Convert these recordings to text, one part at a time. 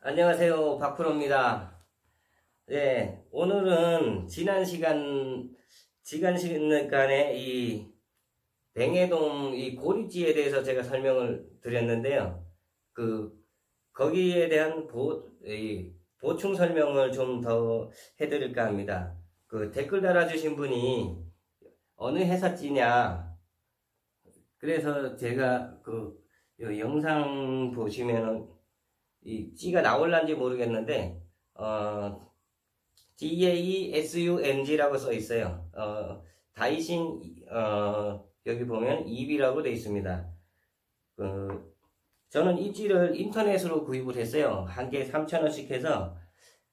안녕하세요. 박프로입니다. 네, 오늘은 시간에 이 뱅해돔 이 고리지에 대해서 제가 설명을 드렸는데요. 거기에 대한 보충 설명을 좀 더 해드릴까 합니다. 댓글 달아주신 분이 어느 회사지냐. 그래서 제가 이 영상 보시면은 이 G가 나올란지 모르겠는데 DASUNG라고 써 있어요. 다이신 여기 보면 EB라고 되어 있습니다. 저는 이 G를 인터넷으로 구입을 했어요. 한 개에 3,000원씩 해서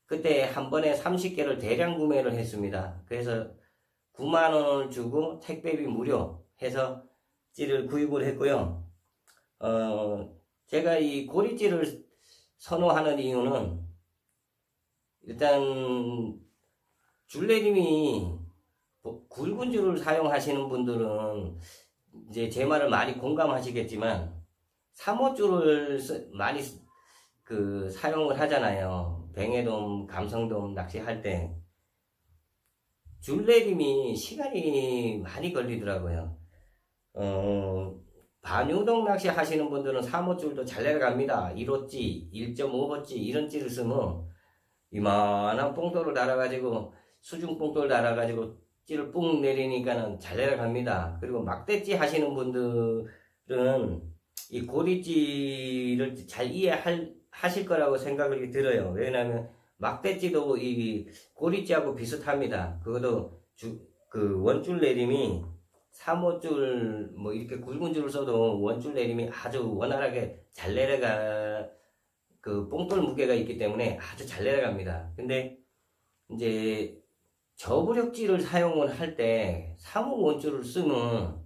그때 한 번에 30개를 대량 구매를 했습니다. 그래서 9만원을 주고 택배비 무료 해서 G를 구입을 했고요. 제가 이 고리찌를 선호하는 이유는 일단 줄내림이 굵은 줄을 사용하시는 분들은 이제 제 말을 많이 공감하시겠지만 3호줄을 많이 사용을 하잖아요. 뱅해돔, 감성돔 낚시할 때 줄내림이 시간이 많이 걸리더라고요. 반유동 낚시 하시는 분들은 3호줄도 잘 내려갑니다. 1호찌, 1.5호찌 이런 찌를 쓰면 이만한 뽕돌을 달아가지고 수중 뽕돌 달아가지고 찌를 뿡 내리니까는 잘 내려갑니다. 그리고 막대찌 하시는 분들은 이 고리찌를 잘 이해하실 거라고 생각이 들어요. 왜냐하면 막대찌도 이 고리찌하고 비슷합니다. 그것도 원줄 내림이 3호줄 뭐 이렇게 굵은 줄을 써도 원줄 내림이 아주 원활하게 잘 내려가 뽕돌 무게가 있기 때문에 아주 잘 내려갑니다. 근데 이제 저부력질을 사용을 할 때 3호 원줄을 쓰면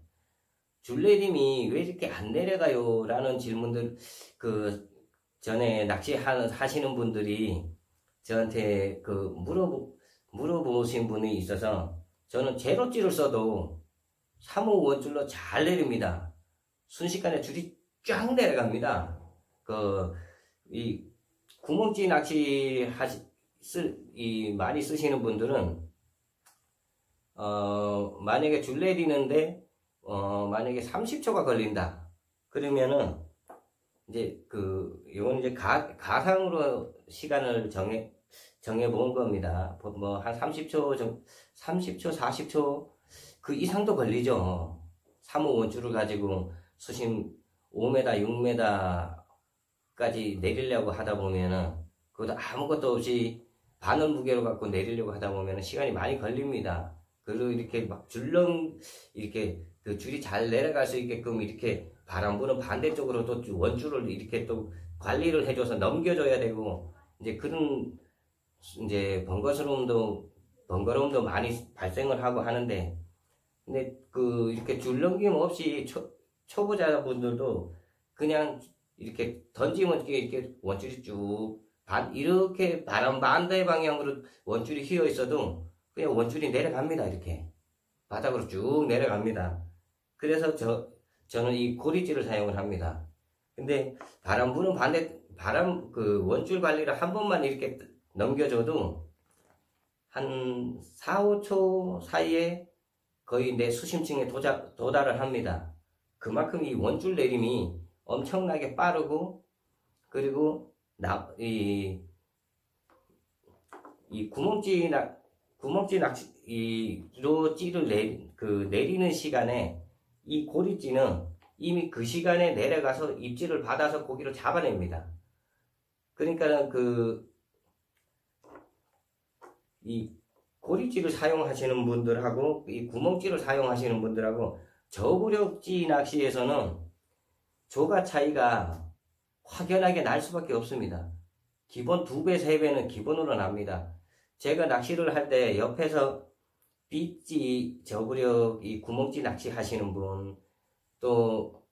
줄내림이 왜 이렇게 안 내려가요? 라는 질문들 전에 하시는 분들이 저한테 물어보신 분이 있어서 저는 제로질을 써도 3호 원줄로 잘 내립니다. 순식간에 줄이 쫙 내려갑니다. 이 구멍찌 낚시 많이 쓰시는 분들은 만약에 줄 내리는데 만약에 30초가 걸린다. 그러면은 이제 이건 이제 가상으로 시간을 정해 본 겁니다. 뭐 한 30초 40초 그 이상도 걸리죠. 3호 원줄을 가지고 수심 5m, 6m까지 내리려고 하다 보면은 그것도 아무것도 없이 바늘 무게로 갖고 내리려고 하다 보면은 시간이 많이 걸립니다. 그리고 이렇게 막 이렇게 줄이 잘 내려갈 수 있게끔 이렇게 바람 부는 반대쪽으로 또 원줄을 이렇게 또 관리를 해줘서 넘겨줘야 되고 이제 그런 이제 번거로움도 많이 발생을 하고 하는데 근데 이렇게 줄 넘김 없이 초보자분들도 그냥 이렇게 던지면 이렇게 원줄이 이렇게 바람 반대 방향으로 원줄이 휘어 있어도 그냥 원줄이 내려갑니다. 이렇게 바닥으로 쭉 내려갑니다. 그래서 저는 이 고리찌를 사용을 합니다. 근데 바람 부는 원줄 관리를 한 번만 이렇게 넘겨줘도 한 4, 5초 사이에 거의 내 수심층에 도달을 합니다. 그만큼 이 원줄 내림이 엄청나게 빠르고 그리고 이 구멍찌 낚시로 찌를 내리는 시간에 이 고리찌는 이미 그 시간에 내려가서 입질을 받아서 고기를 잡아냅니다. 그러니까 이 고리찌를 사용하시는 분들하고 이 구멍찌를 사용하시는 분들하고 저부력찌 낚시에서는 조가 차이가 확연하게 날 수밖에 없습니다. 기본 2배, 3배는 기본으로 납니다. 제가 낚시를 할 때 옆에서 빗찌, 저부력, 이 구멍찌 낚시 하시는 분, 또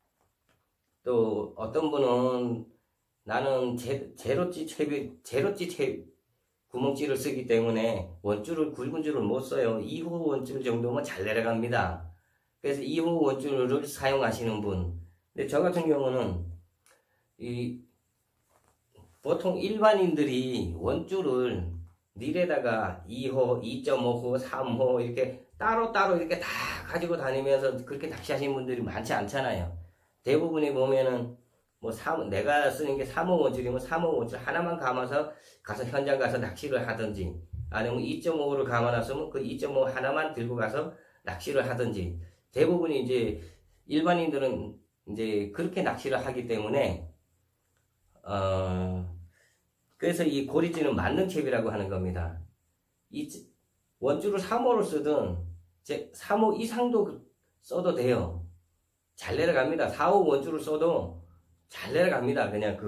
어떤 분은 나는 제로찌 구멍찌를 쓰기 때문에 굵은 줄을 못 써요. 2호 원줄 정도면 잘 내려갑니다. 그래서 2호 원줄을 사용하시는 분. 근데 저 같은 경우는 보통 일반인들이 원줄을 닐에다가 2호, 2.5호, 3호 이렇게 따로따로 이렇게 다 가지고 다니면서 그렇게 낚시하시는 분들이 많지 않잖아요. 대부분이 보면은 뭐 내가 쓰는 게 3호 원줄이면 3호 원줄 하나만 감아서 가서 현장 가서 낚시를 하든지, 아니면 2.5를 감아놨으면 그 2.5 하나만 들고 가서 낚시를 하든지, 대부분이 이제 일반인들은 이제 그렇게 낚시를 하기 때문에 그래서 이 고리찌는 만능채비라고 하는 겁니다. 이 원줄을 3호를 쓰든 3호 이상도 써도 돼요. 잘 내려갑니다. 4호 원줄을 써도 잘 내려갑니다. 그냥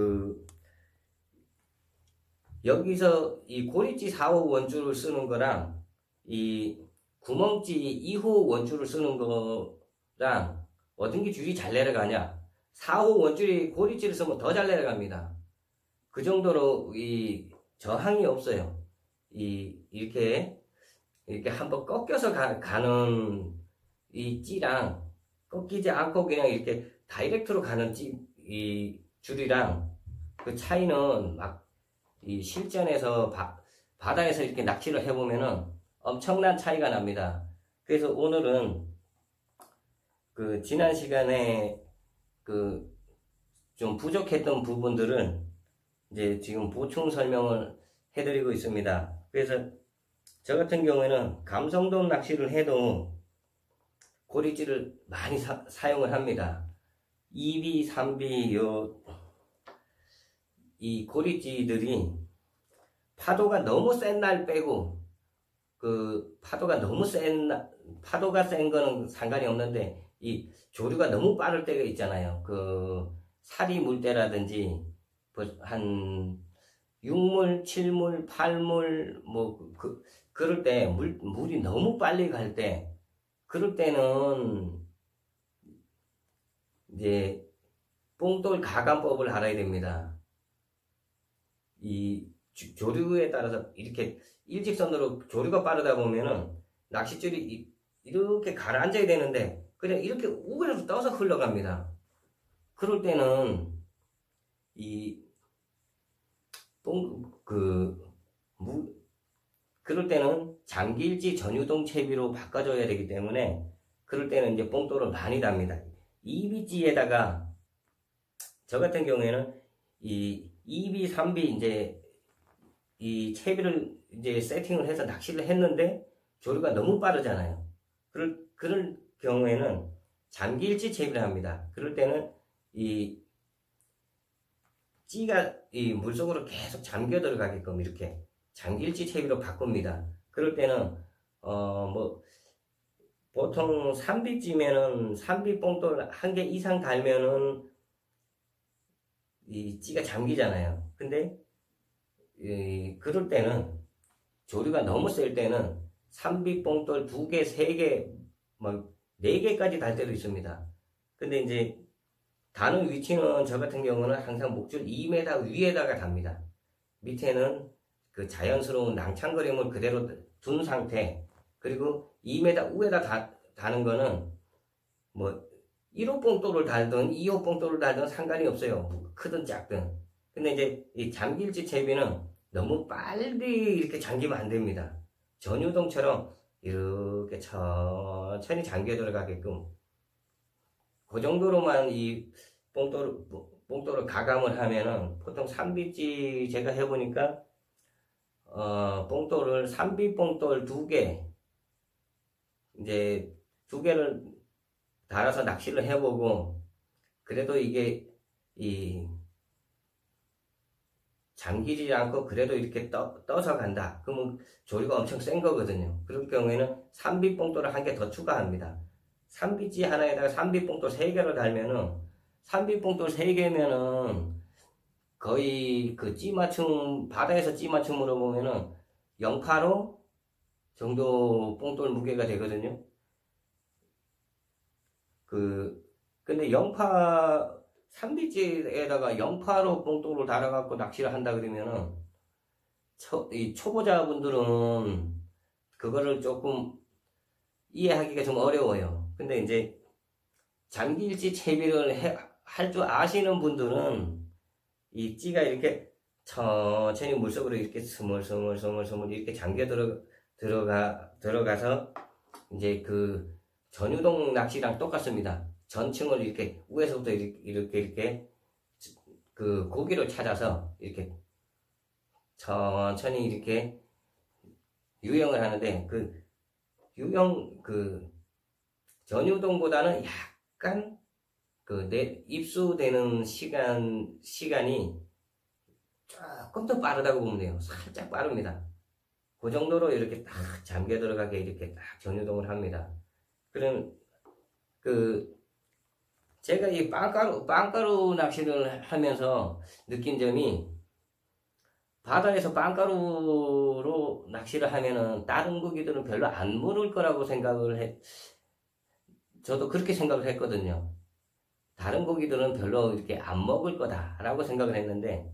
여기서 이 고리찌 4호 원줄을 쓰는 거랑 이 구멍찌 2호 원줄을 쓰는 거랑 어떤 게 줄이 잘 내려가냐? 4호 원줄이 고리찌를 쓰면 더 잘 내려갑니다. 그 정도로 이 저항이 없어요. 이렇게 한번 꺾여서 가는 이 찌랑 꺾이지 않고 그냥 이렇게 다이렉트로 가는 이 줄이랑 그 차이는 막 이 실전에서 바다에서 이렇게 낚시를 해보면은 엄청난 차이가 납니다. 그래서 오늘은 그 지난 시간에 그 좀 부족했던 부분들을 이제 지금 보충 설명을 해드리고 있습니다. 그래서 저 같은 경우에는 감성돔 낚시를 해도 고리찌를 많이 사용을 합니다. 2비, 3비 이 고리찌들이 파도가 너무 센 날 빼고, 그 파도가 센 거는 상관이 없는데 이 조류가 너무 빠를 때가 있잖아요. 그 사리 물 때라든지 한 6물, 7물, 8물 그럴 때 물이 너무 빨리 갈 때, 그럴 때는 이제 뽕돌 가감법을 알아야 됩니다. 이 조류에 따라서 이렇게 일직선으로 조류가 빠르다 보면은 낚싯줄이 이렇게 가라앉아야 되는데 그냥 이렇게 우그려서 떠서 흘러갑니다. 그럴 때는 그럴 때는 잠길지 전유동 채비로 바꿔줘야 되기 때문에, 그럴 때는 이제 뽕돌을 많이 답니다. 2비찌에다가 저 같은 경우에는 이 2비, 3비 이제 이 채비를 이제 세팅을 해서 낚시를 했는데 조류가 너무 빠르잖아요. 그럴 경우에는 잠길지 채비를 합니다. 그럴 때는 이 찌가 이 물속으로 계속 잠겨 들어가게끔 이렇게 잠길지 채비로 바꿉니다. 그럴 때는 보통 3비찌면은 3비 뽕돌 1개 이상 달면은 이 찌가 잠기잖아요. 근데 그럴 때는 조류가 너무 셀 때는 3비 뽕돌 2개, 3개, 4개까지 달 때도 있습니다. 근데 이제 다는 위치는 저 같은 경우는 항상 목줄 2m 위에다가 답니다. 밑에는 그 자연스러운 낭창거림을 그대로 둔 상태, 그리고 2m 위에다 다는 거는 1호 뽕돌을 달든 2호 뽕돌을 달든 상관이 없어요. 크든 작든. 근데 이제 이 잠길지 채비는 너무 빨리 이렇게 잠기면 안 됩니다. 전유동처럼 이렇게 천천히 잠겨 들어가게끔 그 정도로만 이 뽕돌을 가감을 하면은, 보통 3비찌 제가 해보니까 뽕돌을 3비 뽕돌 2개 이제 2개를 달아서 낚시를 해보고, 그래도 이게 잠기지 않고 그래도 이렇게 떠서 간다. 그러면 조류가 엄청 센 거거든요. 그럴 경우에는 3비 뽕돌을 1개 더 추가합니다. 3비찌 하나에다가 3비 뽕돌 3개를 달면은, 3비 뽕돌 3개면은 거의 그 찌맞춤, 바다에서 찌맞춤으로 보면은 085 정도 뽕돌 무게가 되거든요. 근데 3비찌에다가 085 뽕돌을 달아갖고 낚시를 한다 그러면은, 이 초보자분들은 그거를 조금 이해하기가 좀 어려워요. 근데 이제 잠길지 채비를 할 줄 아시는 분들은 이 찌가 이렇게 천천히 물속으로 이렇게 스물스물 이렇게 잠겨 들어가서 이제 그 전유동 낚시랑 똑같습니다. 전층을 이렇게 위에서부터 이렇게 그 고기를 찾아서 이렇게 천천히 이렇게 유형을 하는데, 그 유형 그 전유동보다는 약간 그 입수되는 시간이 조금 더 빠르다고 보면 돼요. 살짝 빠릅니다. 그 정도로 이렇게 딱 잠겨 들어가게 이렇게 딱 전유동을 합니다. 그럼 그 제가 이 빵가루 낚시를 하면서 느낀 점이, 바다에서 빵가루로 낚시를 하면은 다른 고기들은 별로 안 물을 거라고 저도 그렇게 생각을 했거든요. 다른 고기들은 별로 이렇게 안 먹을 거다라고 생각을 했는데,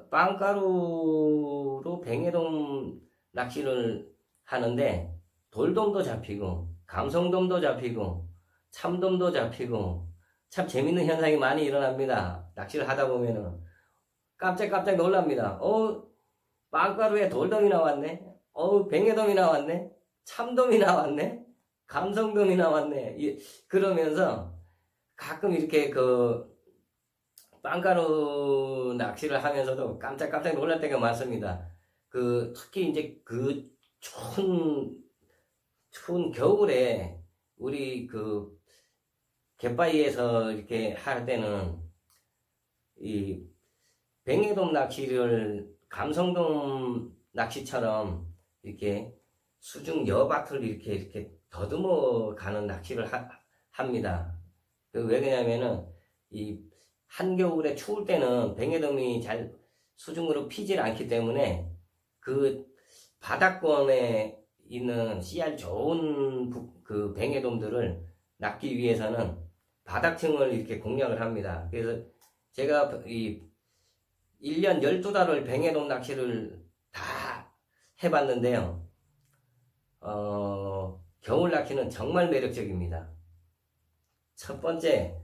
빵가루로 뱅에돔 낚시를 하는데 돌돔도 잡히고 감성돔도 잡히고 참돔도 잡히고 참 재밌는 현상이 많이 일어납니다. 낚시를 하다 보면은 깜짝 놀랍니다. 빵가루에 돌돔이 나왔네. 뱅에돔이 나왔네. 참돔이 나왔네. 감성돔이 나왔네. 그러면서 가끔 이렇게 그 빵가루 낚시를 하면서도 깜짝 놀랄 때가 많습니다. 특히 이제 그 추운 겨울에 우리 그 갯바위에서 이렇게 할 때는 이 뱅에돔 낚시를 감성돔 낚시처럼 이렇게 수중 여밭을 이렇게 더듬어 가는 낚시를 합니다. 왜 그러냐면은 이 한겨울에 추울 때는 뱅에돔이 잘 수중으로 피질 않기 때문에 그 바닥권에 있는 씨알 좋은 그 뱅에돔들을 낚기 위해서는 바닥층을 이렇게 공략을 합니다. 그래서 제가 이 1년 12달을 뱅에돔 낚시를 다 해봤는데요. 겨울 낚시는 정말 매력적입니다. 첫 번째,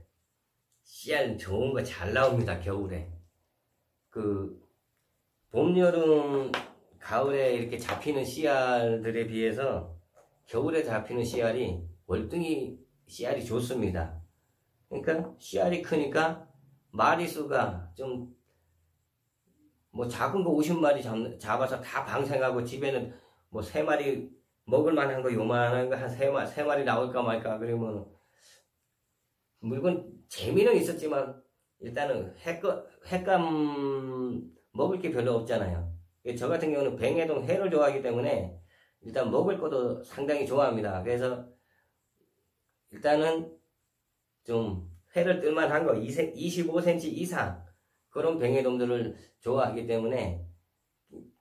씨알 좋은 거 잘 나옵니다. 겨울에 봄, 여름, 가을에 이렇게 잡히는 씨알들에 비해서 겨울에 잡히는 씨알이 월등히 씨알이 좋습니다. 그러니까 씨알이 크니까 마리수가 좀 뭐 작은 거 50마리 잡아서 다 방생하고 집에는 뭐 3마리 먹을 만한 거 요만한 거 한 3마리 나올까 말까. 그러면 물건 재미는 있었지만 일단은 횟감 먹을 게 별로 없잖아요. 저 같은 경우는 뱅에돔 회를 좋아하기 때문에 일단 먹을 것도 상당히 좋아합니다. 그래서 일단은 좀 회를 뜰만한 거 25cm 이상 그런 뱅에돔들을 좋아하기 때문에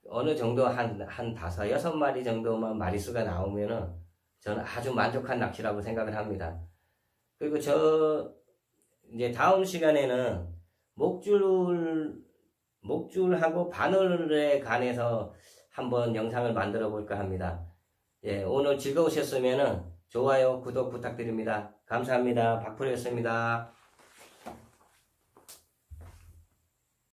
어느 정도 한 5, 6마리 정도만 마리수가 나오면은 저는 아주 만족한 낚시라고 생각을 합니다. 그리고 이제 다음 시간에는 목줄하고 바늘에 관해서 한번 영상을 만들어 볼까 합니다. 예, 오늘 즐거우셨으면은 좋아요, 구독 부탁드립니다. 감사합니다. 박프로였습니다.